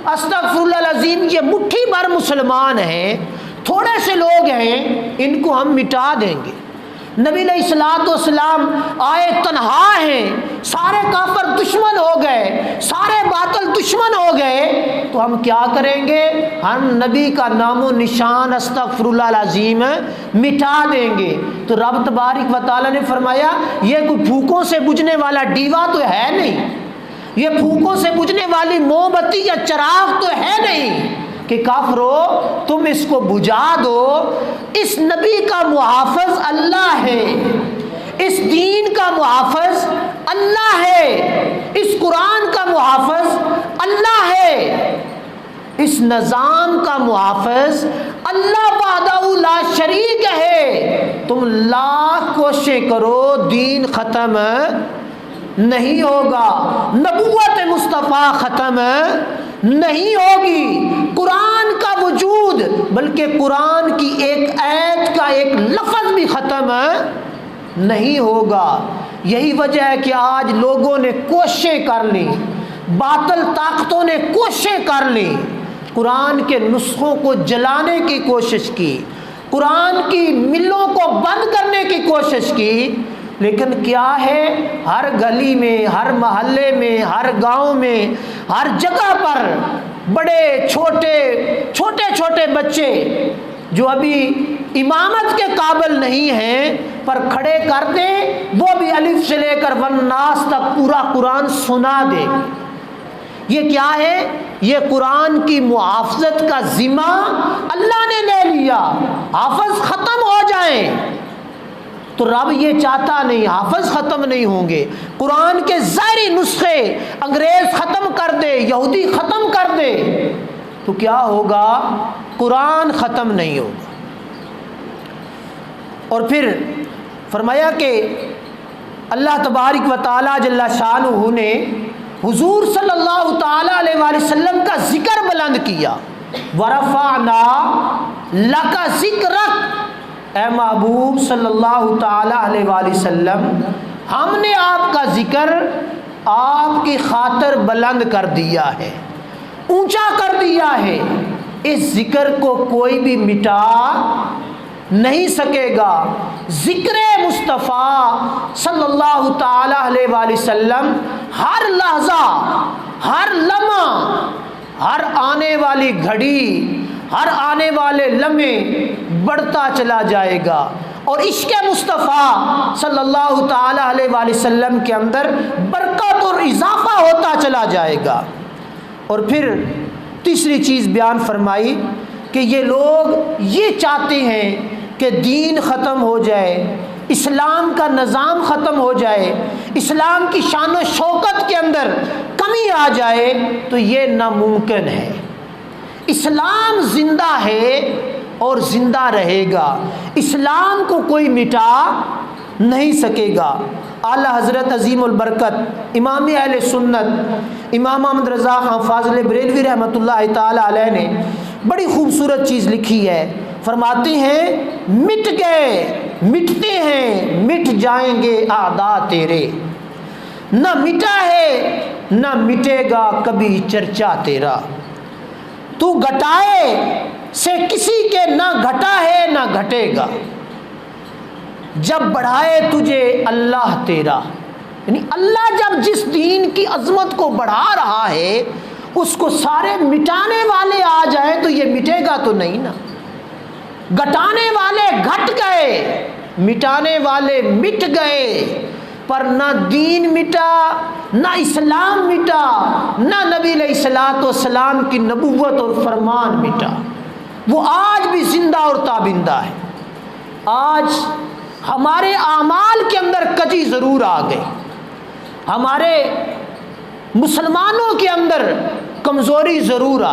استغفراللہ العظیم یہ مٹھی بھر مسلمان ہیں، تھوڑے سے لوگ ہیں، ان کو ہم مٹا دیں گے۔ نبی علیہ الصلوۃ والسلام آئے تنہا ہیں، سارے کافر دشمن ہو گئے، سارے باطل دشمن ہو گئے، تو ہم کیا کریں گے؟ ہم نبی کا نام و نشان استغفراللہ العظیم مٹا دیں گے۔ تو رب تبارک و تعالیٰ نے فرمایا یہ کوئی پھوکوں سے بجھنے والا ڈیوا تو ہے نہیں، یہ پھوکوں سے بجھنے والی موم بتی یا چراغ تو ہے نہیں کہ کافرو تم اس کو بجھا دو۔ اس نبی کا محافظ اللہ ہے، اس دین کا محافظ اللہ ہے، اس قرآن کا محافظ اللہ ہے، اس نظام کا محافظ اللہ وحدہ لا شریک ہے۔ تم لاکھ کوششیں کرو دین ختم نہیں ہوگا، نبوت مصطفیٰ ختم نہیں ہوگی، قرآن کا وجود بلکہ قرآن کی ایک آیت کا ایک لفظ بھی ختم نہیں ہوگا۔ یہی وجہ ہے کہ آج لوگوں نے کوششیں کر لی، باطل طاقتوں نے کوششیں کر لی، قرآن کے نسخوں کو جلانے کی کوشش کی، قرآن کی ملوں کو بند کرنے کی کوشش کی، لیکن کیا ہے؟ ہر گلی میں، ہر محلے میں، ہر گاؤں میں، ہر جگہ پر بڑے چھوٹے بچے جو ابھی امامت کے قابل نہیں ہیں پر کھڑے کر دیں، وہ بھی الف سے لے کر والناس تک پورا قرآن سنا دے۔ یہ کیا ہے؟ یہ قرآن کی محافظت کا ذمہ اللہ نے لے لیا۔ حافظ ختم ہو جائیں تو رب یہ چاہتا نہیں، حافظ ختم نہیں ہوں گے، قرآن کے ظاہری نسخے انگریز ختم کر دے، یہودی ختم کر دے تو کیا ہوگا؟ قرآن ختم نہیں ہوگا۔ اور پھر فرمایا کہ اللہ تبارک و تعالی جل شانہ نے حضور صلی اللہ تعالی علیہ وآلہ وسلم کا ذکر بلند کیا۔ ورفعنا لک ذکرک، اے محبوب صلی اللہ تعالی علیہ وآلہ وسلم ہم نے آپ کا ذکر آپ کی خاطر بلند کر دیا ہے، اونچا کر دیا ہے۔ اس ذکر کو کوئی بھی مٹا نہیں سکے گا۔ ذکر مصطفیٰ صلی اللہ تعالی علیہ وآلہ وسلم ہر لحظہ، ہر لمحہ، ہر آنے والی گھڑی، ہر آنے والے لمحے بڑھتا چلا جائے گا، اور عشق مصطفیٰ صلی اللہ تعالی علیہ وآلہ وسلم کے اندر برکت اور اضافہ ہوتا چلا جائے گا۔ اور پھر تیسری چیز بیان فرمائی کہ یہ لوگ یہ چاہتے ہیں کہ دین ختم ہو جائے، اسلام کا نظام ختم ہو جائے، اسلام کی شان و شوکت کے اندر کمی آ جائے، تو یہ ناممکن ہے۔ اسلام زندہ ہے اور زندہ رہے گا، اسلام کو کوئی مٹا نہیں سکے گا۔ اعلیٰ حضرت عظیم البرکت امام اہل سنت امام محمد رضا خان فاضل بریلوی رحمۃ اللہ تعالی علیہ نے بڑی خوبصورت چیز لکھی ہے۔ فرماتے ہیں مٹ گئے، مٹتے ہیں، مٹ جائیں گے اعداء تیرے، نہ مٹا ہے نہ مٹے گا کبھی چرچا تیرا، تو گھٹائے سے کسی کے نہ گھٹا ہے نہ گھٹے گا، جب بڑھائے تجھے اللہ تیرا۔ یعنی اللہ جب جس دین کی عظمت کو بڑھا رہا ہے اس کو سارے مٹانے والے آ جائیں تو یہ مٹے گا تو نہیں نا۔ گھٹانے والے گھٹ گئے، مٹانے والے مٹ گئے، پر نہ دین مٹا، نہ اسلام مٹا، نہ نبی علیہ الصلوۃ والسلام کی نبوت اور فرمان مٹا، وہ آج بھی زندہ اور تابندہ ہے۔ آج ہمارے اعمال کے اندر کجی ضرور آ گئی، ہمارے مسلمانوں کے اندر کمزوری ضرور آ